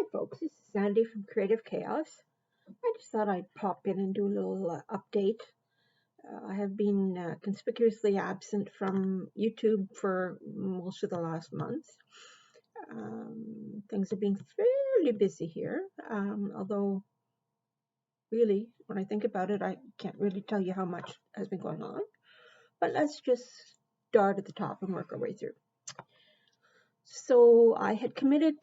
Hi folks, this is Sandy from Creative Chaos. I just thought I'd pop in and do a little update. I have been conspicuously absent from YouTube for most of the last month. Things have been fairly busy here, although really, when I think about it, I can't really tell you how much has been going on. But let's just start at the top and work our way through. So I had committed,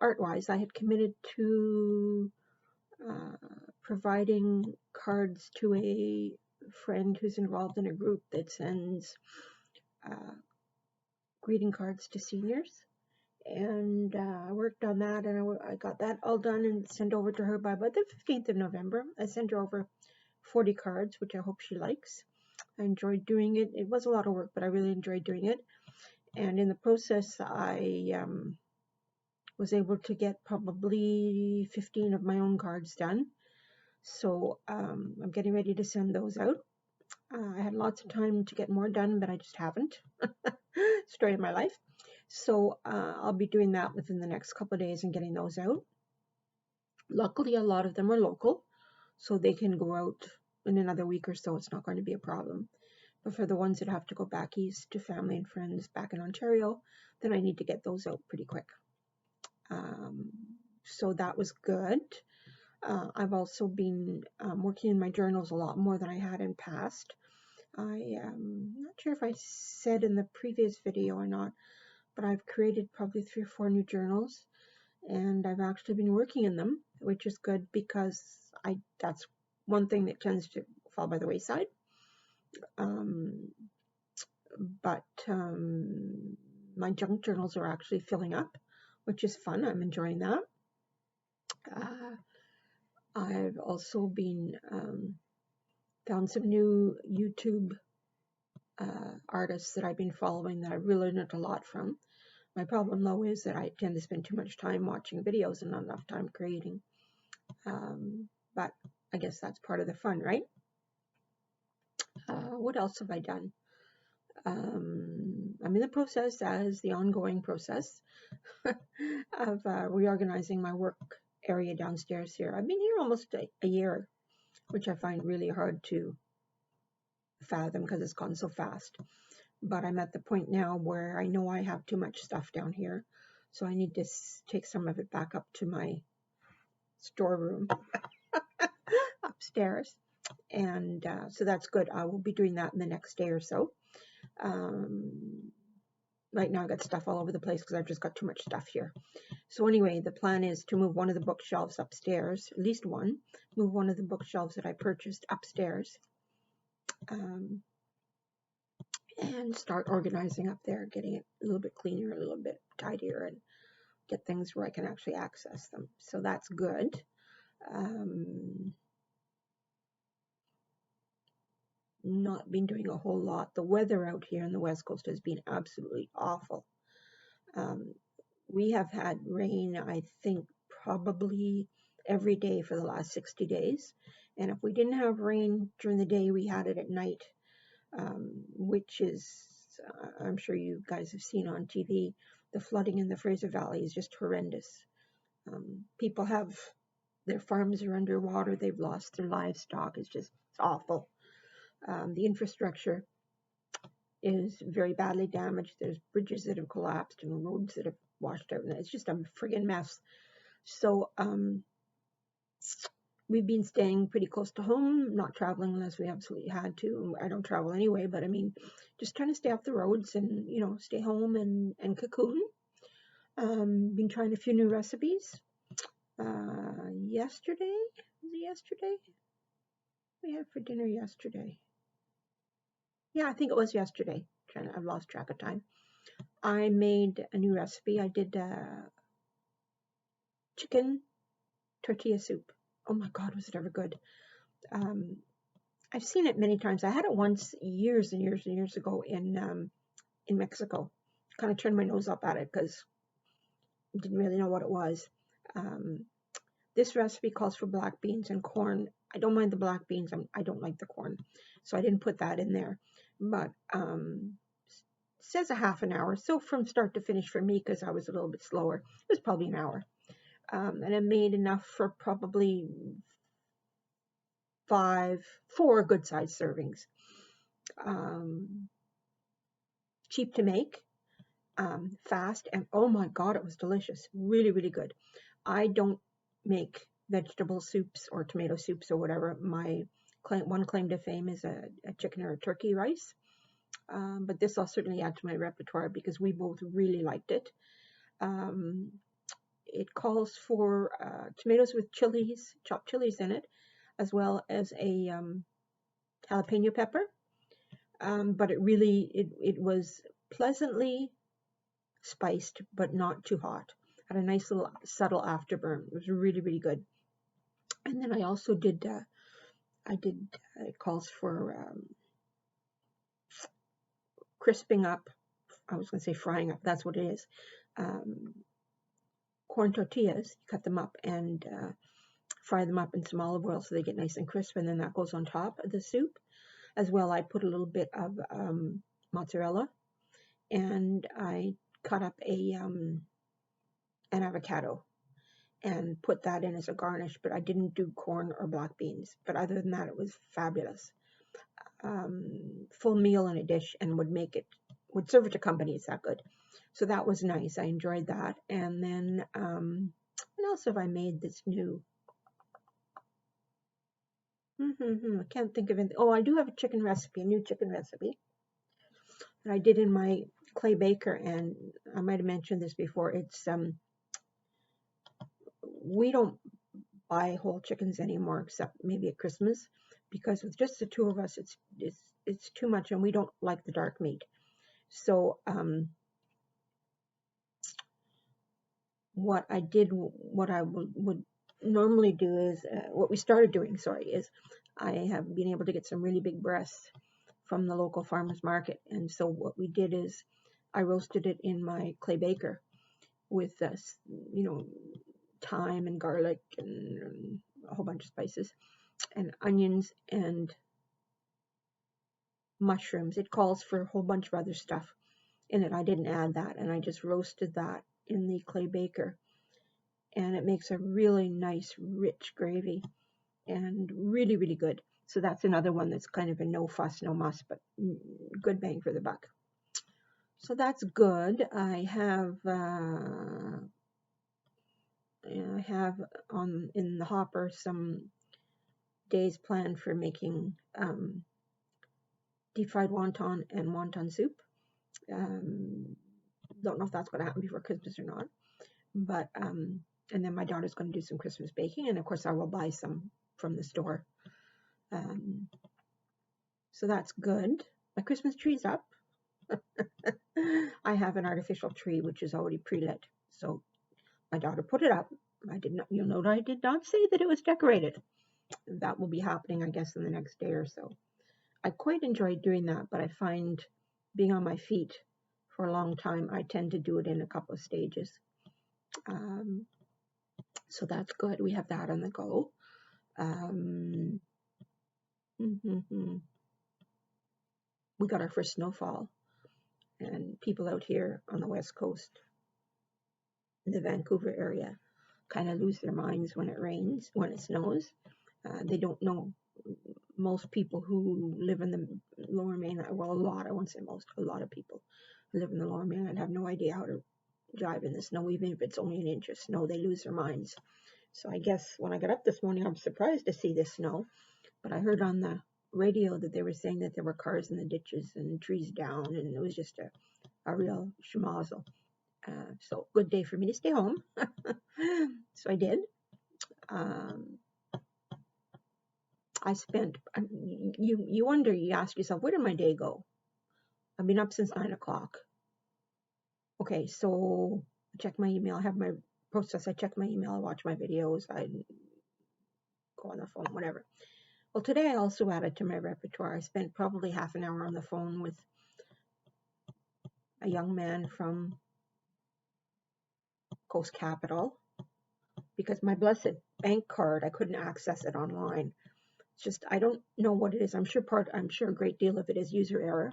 art-wise, I had committed to providing cards to a friend who's involved in a group that sends greeting cards to seniors. And I worked on that, and I got that all done and sent over to her by about the 15th of November. I sent her over 40 cards, which I hope she likes. I enjoyed doing it. It was a lot of work, but I really enjoyed doing it. And in the process, I was able to get probably 15 of my own cards done. So I'm getting ready to send those out. I had lots of time to get more done, but I just haven't. Story of my life. So I'll be doing that within the next couple of days and getting those out. Luckily, a lot of them are local, so they can go out in another week or so. It's not going to be a problem. But for the ones that have to go back east to family and friends back in Ontario, then I need to get those out pretty quick. So that was good. I've also been working in my journals a lot more than I had in past. I'm not sure if I said in the previous video or not, but I've created probably 3 or 4 new journals, and I've actually been working in them, which is good because that's one thing that tends to fall by the wayside. But my junk journals are actually filling up, which is fun. I'm enjoying that. I've also been found some new YouTube artists that I've been following that I really learned a lot from. My problem though is that I tend to spend too much time watching videos and not enough time creating. But I guess that's part of the fun, right? What else have I done? I'm in the process, as the ongoing process, of reorganizing my work area downstairs here. I've been here almost a year, which I find really hard to fathom because it's gone so fast. But I'm at the point now where I know I have too much stuff down here, so I need to take some of it back up to my storeroom upstairs. And so that's good. I will be doing that in the next day or so. Right now I got stuff all over the place because I've just got too much stuff here. So anyway, the plan is to move one of the bookshelves upstairs, at least one, move one of the bookshelves that I purchased upstairs, and start organizing up there, getting it a little bit cleaner, a little bit tidier, and get things where I can actually access them. So that's good. Not been doing a whole lot. The weather out here in the West Coast has been absolutely awful. We have had rain, I think, probably every day for the last 60 days. And if we didn't have rain during the day, we had it at night, which is, I'm sure you guys have seen on TV, the flooding in the Fraser Valley is just horrendous. People have, their farms are underwater, they've lost their livestock, it's awful. The infrastructure is very badly damaged. There's bridges that have collapsed and roads that have washed out, and it's just a friggin' mess. So we've been staying pretty close to home, not traveling unless we absolutely had to. I don't travel anyway, but I mean, just trying to stay off the roads and, you know, stay home and cocoon. Been trying a few new recipes. Yesterday, was it yesterday? We had for dinner yesterday. Yeah, I think it was yesterday. I've lost track of time. I made a new recipe. I did chicken tortilla soup. Oh my God, was it ever good? I've seen it many times. I had it once years and years and years ago in Mexico. Kind of turned my nose up at it because I didn't really know what it was. This recipe calls for black beans and corn. I don't mind the black beans. I don't like the corn, so I didn't put that in there. But says a half an hour. So from start to finish for me, because I was a little bit slower, it was probably an hour. and I made enough for probably 4 good-sized servings. Cheap to make, fast, and oh my God, it was delicious. Really, really good. I don't make vegetable soups or tomato soups or whatever. My one claim to fame is a chicken or a turkey rice. But this I'll certainly add to my repertoire because we both really liked it. It calls for tomatoes with chilies, chopped chilies in it, as well as a jalapeno pepper. But it was pleasantly spiced, but not too hot. Had a nice little subtle afterburn. It was really, really good. And then I also did, it calls for crisping up. I was going to say frying up. That's what it is. Corn tortillas, you cut them up and fry them up in some olive oil so they get nice and crisp, and then that goes on top of the soup. As well, I put a little bit of mozzarella, and I cut up an avocado and put that in as a garnish, but I didn't do corn or black beans. But other than that, it was fabulous. Full meal in a dish, and would serve it to company. It's that good. So that was nice. I enjoyed that. And then, what else have I made that's new? I can't think of anything. Oh, I do have a chicken recipe, a new chicken recipe that I did in my clay baker, and I might have mentioned this before. It's we don't buy whole chickens anymore, except maybe at Christmas, because with just the two of us, it's too much, and we don't like the dark meat. So what I would normally do is what we started doing. Sorry, is I have been able to get some really big breasts from the local farmers market, and so what we did is I roasted it in my clay baker with thyme and garlic and a whole bunch of spices and onions and mushrooms. It calls for a whole bunch of other stuff in it. I didn't add that, and I just roasted that in the clay baker, and it makes a really nice rich gravy and really, really good. So that's another one that's kind of a no fuss, no muss, but good bang for the buck. So that's good. I have in the hopper some days planned for making deep fried wonton and wonton soup. Don't know if that's going to happen before Christmas or not, but and then my daughter's going to do some Christmas baking, and of course I will buy some from the store. So that's good. My Christmas tree's up. I have an artificial tree which is already pre-lit, so my daughter put it up. You'll note I did not say that it was decorated. That will be happening, I guess, in the next day or so. I quite enjoy doing that, but I find being on my feet for a long time, I tend to do it in a couple of stages. So that's good. We have that on the go. We got our first snowfall, and people out here on the West Coast, in the Vancouver area, kind of lose their minds when it rains, when it snows. They don't know. Most people who live in the Lower Mainland, well, I won't say most, a lot of people who live in the Lower Mainland have no idea how to drive in the snow, even if it's only an inch of snow. They lose their minds. So I guess when I got up this morning, I'm surprised to see this snow, but I heard on the radio that they were saying that there were cars in the ditches and trees down, and it was just a real schmozzle. So good day for me to stay home. So I did. I spent, you wonder, you ask yourself, where did my day go? I've been up since 9 o'clock. Okay, so I check my email. I have my process. I check my email. I watch my videos. I go on the phone, whatever. Well, today I also added to my repertoire. I spent probably half an hour on the phone with a young man from Coast Capital because my blessed bank card, I couldn't access it online. It's just, I don't know what it is. I'm sure a great deal of it is user error.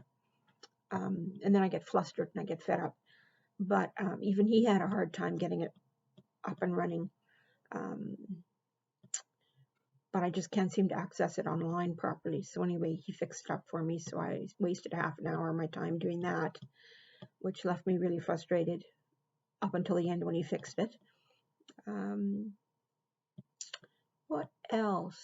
And then I get flustered and I get fed up. But even he had a hard time getting it up and running. Um, but I just can't seem to access it online properly. So anyway, he fixed it up for me. So I wasted half an hour of my time doing that, which left me really frustrated up until the end when he fixed it. What else?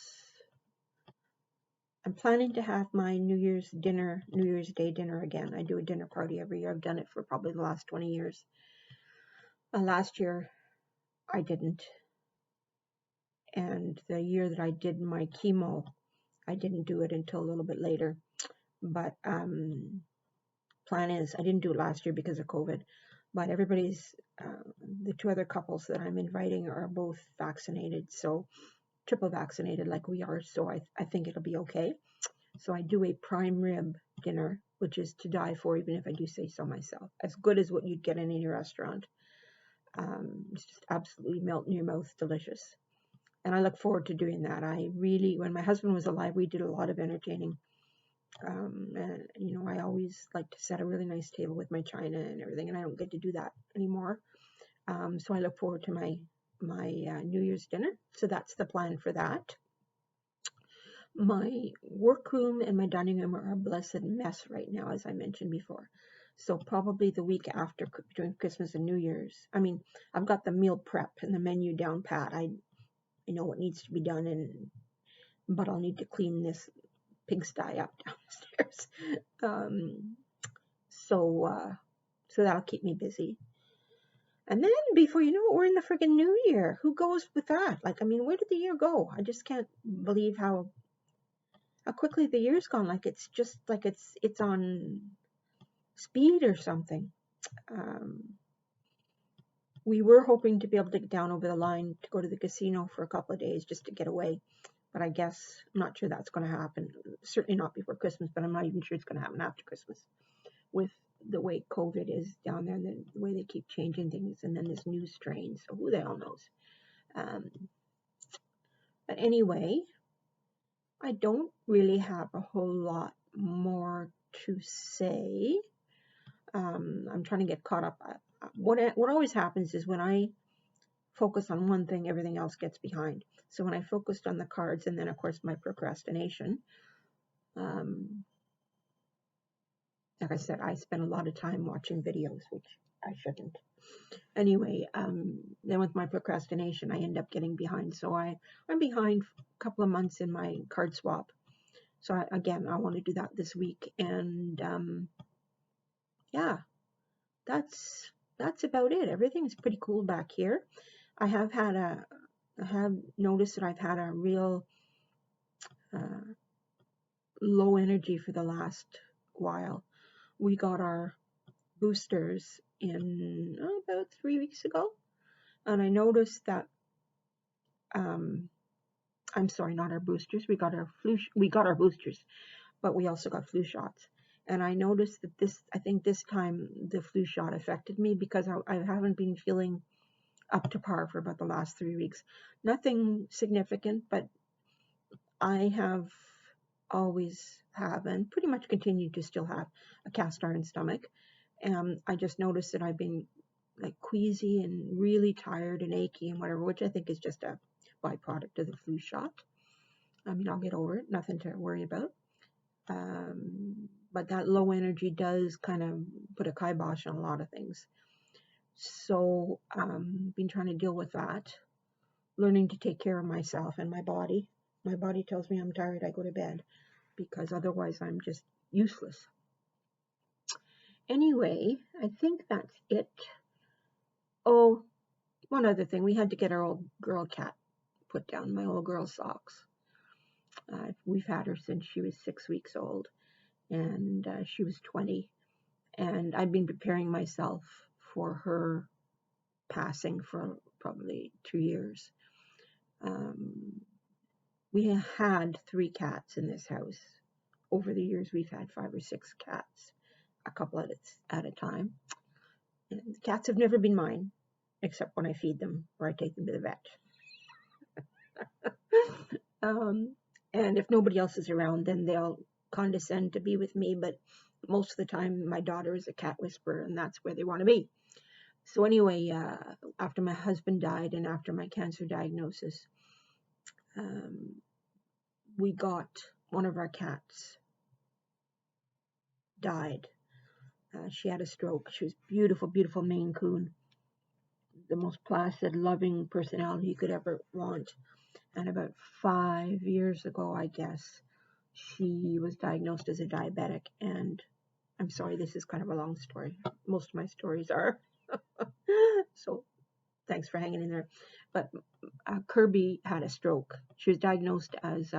I'm planning to have my New Year's Day dinner again. I do a dinner party every year. I've done it for probably the last 20 years. Last year, I didn't. And the year that I did my chemo, I didn't do it until a little bit later. But plan is, I didn't do it last year because of COVID. But everybody's, the two other couples that I'm inviting are both vaccinated. So triple vaccinated like we are. So I think it'll be okay. So I do a prime rib dinner, which is to die for, even if I do say so myself. As good as what you'd get in any restaurant. It's just absolutely melt in your mouth, delicious. And I look forward to doing that. When my husband was alive, we did a lot of entertaining. And, I always like to set a really nice table with my china and everything, and I don't get to do that anymore. So I look forward to my New Year's dinner. So that's the plan for that. My workroom and my dining room are a blessed mess right now, as I mentioned before. So probably the week after, between Christmas and New Year's. I mean, I've got the meal prep and the menu down pat. I know what needs to be done, but I'll need to clean this pigsty up downstairs. So that'll keep me busy. And then before you know it, we're in the friggin' New Year. Who goes with that? Where did the year go? I just can't believe how quickly the year's gone. It's just like it's on speed or something. We were hoping to be able to get down over the line to go to the casino for a couple of days just to get away. But I guess I'm not sure that's going to happen. Certainly not before Christmas, but I'm not even sure it's going to happen after Christmas with the way COVID is down there and the way they keep changing things, and then this new strain. So who the hell knows? But anyway, I don't really have a whole lot more to say. I'm trying to get caught up. What always happens is when I focus on one thing, everything else gets behind. So when I focused on the cards and then, of course, my procrastination, like I said, I spent a lot of time watching videos, which I shouldn't. Anyway, then with my procrastination, I end up getting behind. So I'm behind a couple of months in my card swap. So I want to do that this week. And yeah, that's about it. Everything's pretty cool back here. I have noticed that I've had a real low energy for the last while. We got our boosters in about 3 weeks ago, and I noticed that I'm sorry, not our boosters. We got our boosters, but we also got flu shots. And I noticed that I think this time the flu shot affected me because I haven't been feeling up to par for about the last 3 weeks. Nothing significant, but I always have and pretty much continue to still have a cast iron stomach. And I just noticed that I've been queasy and really tired and achy and whatever, which I think is just a byproduct of the flu shot. I'll get over it, nothing to worry about. But that low energy does kind of put a kibosh on a lot of things. So been trying to deal with that, learning to take care of myself and my body. My body tells me I'm tired, I go to bed, because otherwise I'm just useless. Anyway, I think that's it. Oh, one other thing. We had to get our old girl cat put down, my old girl Socks. We've had her since she was 6 weeks old, and she was 20. And I've been preparing myself for her passing for probably 2 years. We had 3 cats in this house. Over the years, we've had 5 or 6 cats, a couple at a time. And the cats have never been mine, except when I feed them or I take them to the vet. And if nobody else is around, then they'll condescend to be with me. But most of the time, my daughter is a cat whisperer, and that's where they want to be. So anyway, after my husband died and after my cancer diagnosis, um, we got one of our cats died. She had a stroke. She was beautiful, beautiful Maine Coon, the most placid, loving personality you could ever want. And about 5 years ago, I guess, she was diagnosed as a diabetic. And I'm sorry, this is kind of a long story. Most of my stories are. So thanks for hanging in there. But Kirby had a stroke. She was diagnosed as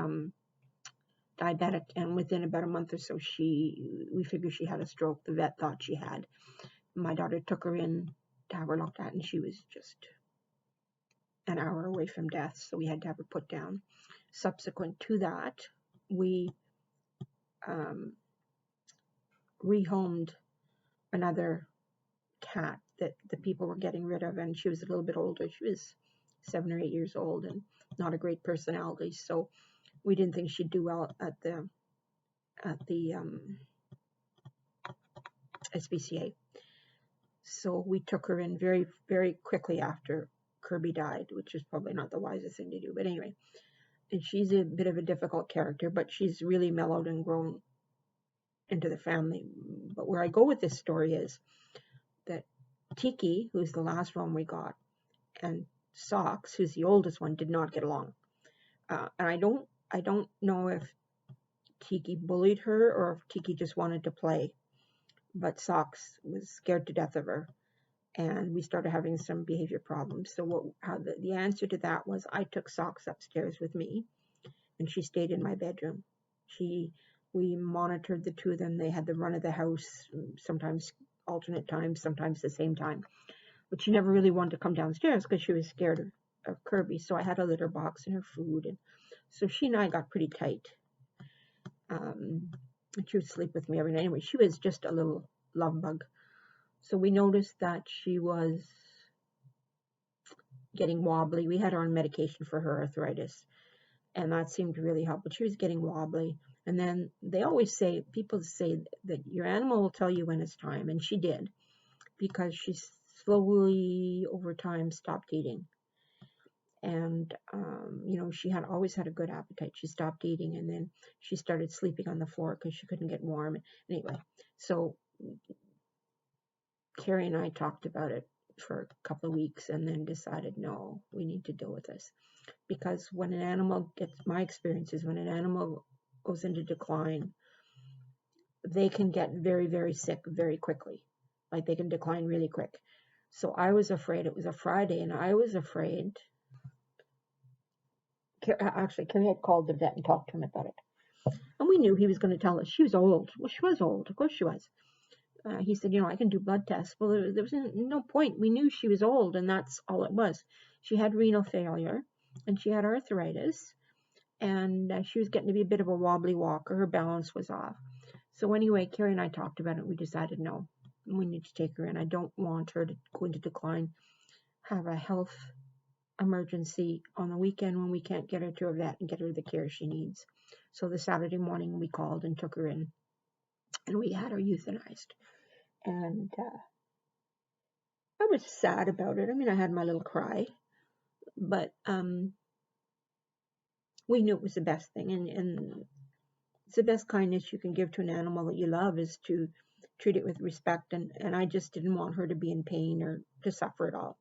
diabetic, and within about a month or so, we figured she had a stroke. The vet thought she had. My daughter took her in to have her looked at, and she was just an hour away from death, so we had to have her put down. Subsequent to that, we rehomed another cat that the people were getting rid of, and she was a little bit older. She was 7 or 8 years old and not a great personality, so we didn't think she'd do well at the SPCA. So we took her in very, very quickly after Kirby died, which is probably not the wisest thing to do. But anyway, and she's a bit of a difficult character, but she's really mellowed and grown into the family. But where I go with this story is that Tiki, who's the last one we got, and Socks, who's the oldest one, did not get along. And I don't know if Tiki bullied her or if Tiki just wanted to play. But Socks was scared to death of her, and we started having some behavior problems. So the answer to that was I took Socks upstairs with me, and she stayed in my bedroom. We monitored the two of them. They had the run of the house, sometimes alternate times, sometimes the same time. But she never really wanted to come downstairs because she was scared of Kirby. So I had a litter box and her food, and so she and I got pretty tight. And she would sleep with me every night. Anyway, she was just a little love bug. So we noticed that she was getting wobbly. We had her on medication for her arthritis, and that seemed to really help, but she was getting wobbly. And then people say that your animal will tell you when it's time, and she did, because she slowly over time stopped eating. And she had always had a good appetite. She stopped eating, and then she started sleeping on the floor because she couldn't get warm. Anyway, so Carrie and I talked about it for a couple of weeks and then decided, no, we need to deal with this. Because when an animal my experience is when an animal goes into decline, they can get very, very sick very quickly. Like they can decline really quick. So I was afraid. It was a Friday, and I was afraid. Actually, Carrie had called the vet and talked to him about it. And we knew he was going to tell us she was old. Well, she was old. Of course she was. He said, I can do blood tests. Well, there was no point. We knew she was old, and that's all it was. She had renal failure, and she had arthritis, and she was getting to be a bit of a wobbly walker. Her balance was off. So anyway, Carrie and I talked about it. We decided, no, we need to take her in. I don't want her to go into decline, have a health emergency on the weekend when we can't get her to a vet and get her the care she needs. So the Saturday morning we called and took her in, and we had her euthanized. And I was sad about it. I mean, I had my little cry, but we knew it was the best thing, and it's the best kindness you can give to an animal that you love is to treat it with respect, and I just didn't want her to be in pain or to suffer at all.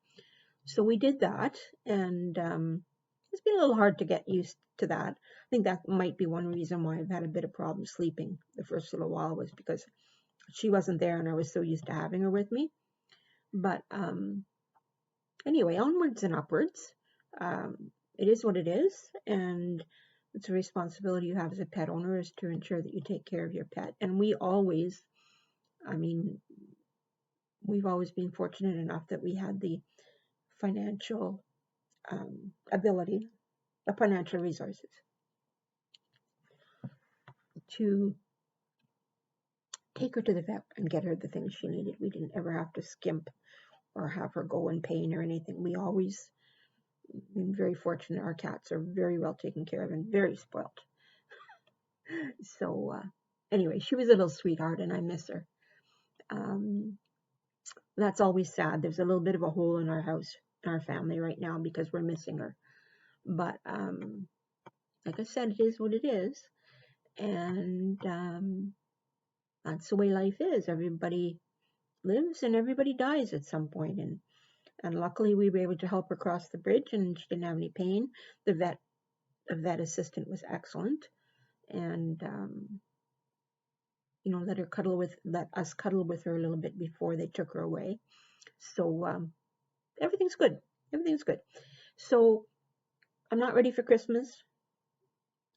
So we did that, and it's been a little hard to get used to that. I think that might be one reason why I've had a bit of problem sleeping the first little while, was because she wasn't there and I was so used to having her with me. But anyway, onwards and upwards. It is what it is, and it's a responsibility you have as a pet owner is to ensure that you take care of your pet. And we've always been fortunate enough that we had the financial ability, the financial resources to take her to the vet and get her the things she needed. We didn't ever have to skimp or have her go in pain or anything. We always been very fortunate. Our cats are very well taken care of and very spoiled. So anyway, she was a little sweetheart, and I miss her. That's always sad. There's a little bit of a hole in our house, in our family right now because we're missing her. But like I said, it is what it is. And that's the way life is. Everybody lives and everybody dies at some point. And luckily we were able to help her cross the bridge and she didn't have any pain. The vet assistant was excellent. And let us cuddle with her a little bit before they took her away. So everything's good. Everything's good. So I'm not ready for Christmas.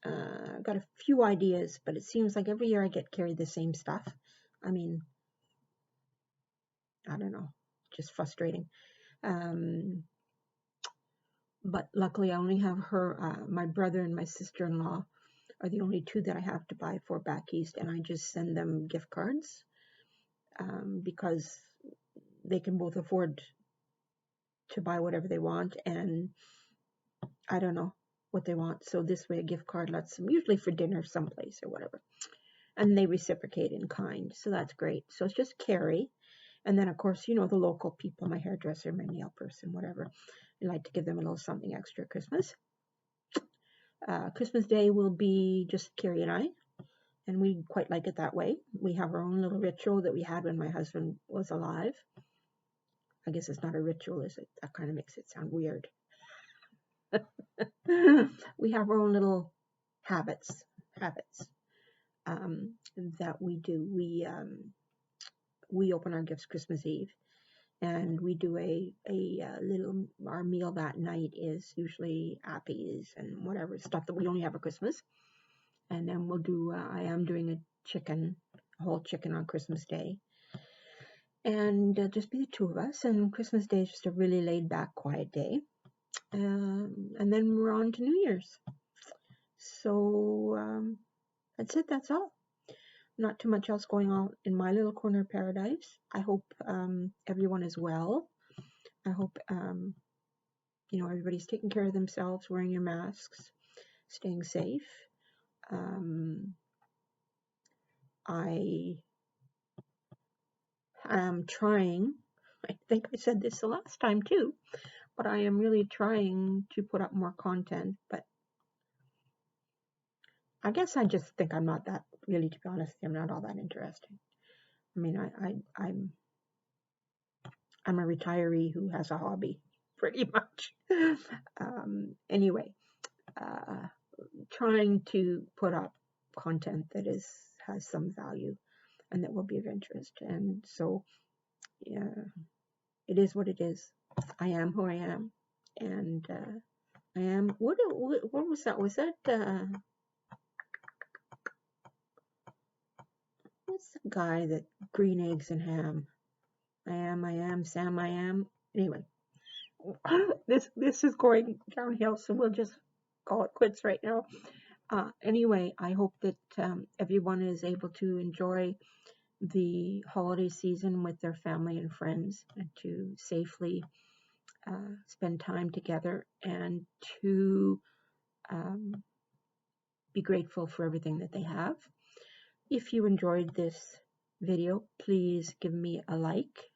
I've got a few ideas, but it seems like every year I get carried the same stuff. I mean, I don't know, just frustrating. But luckily I only have her, my brother and my sister-in-law are the only two that I have to buy for back east, and I just send them gift cards because they can both afford to buy whatever they want, and I don't know what they want. So this way a gift card lets them, usually for dinner someplace or whatever, and they reciprocate in kind. So that's great. So it's just Carrie. And then, of course, the local people, my hairdresser, my nail person, whatever. I like to give them a little something extra at Christmas. Christmas Day will be just Carrie and I, and we quite like it that way. We have our own little ritual that we had when my husband was alive. I guess it's not a ritual, is it? That kind of makes it sound weird. We have our own little habits that we do. We open our gifts Christmas Eve, and we do a little, our meal that night is usually appies and whatever stuff that we only have at Christmas. And then we'll do, I am doing a whole chicken on Christmas Day. And just be the two of us. And Christmas Day is just a really laid back, quiet day. And then we're on to New Year's. So that's it. That's all. Not too much else going on in my little corner of paradise. I hope everyone is well. I hope everybody's taking care of themselves, wearing your masks, staying safe. I am trying, I think I said this the last time too, but I am really trying to put up more content, but I guess I just think I'm not that, really, to be honest, I'm not all that interesting. I mean, I'm a retiree who has a hobby, pretty much. Anyway, trying to put up content that has some value and that will be of interest. And so, yeah, it is what it is. I am who I am, and I am. What was that? Was that? What's the guy that green eggs and ham? I am, Sam, I am. Anyway, this is going downhill, so we'll just call it quits right now. Anyway, I hope that everyone is able to enjoy the holiday season with their family and friends, and to safely spend time together, and to be grateful for everything that they have. If you enjoyed this video, please give me a like.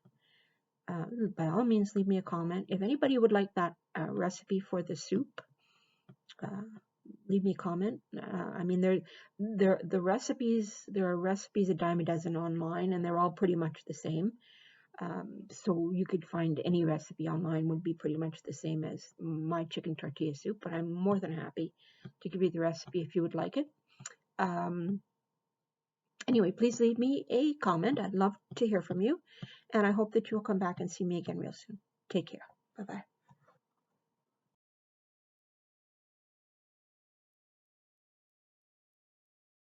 By all means, leave me a comment. If anybody would like that recipe for the soup, leave me a comment. I mean, there are recipes a dime a dozen online, and they're all pretty much the same. So you could find any recipe online would be pretty much the same as my chicken tortilla soup, but I'm more than happy to give you the recipe if you would like it. Anyway, please leave me a comment. I'd love to hear from you, and I hope that you'll come back and see me again real soon. Take care. Bye-bye.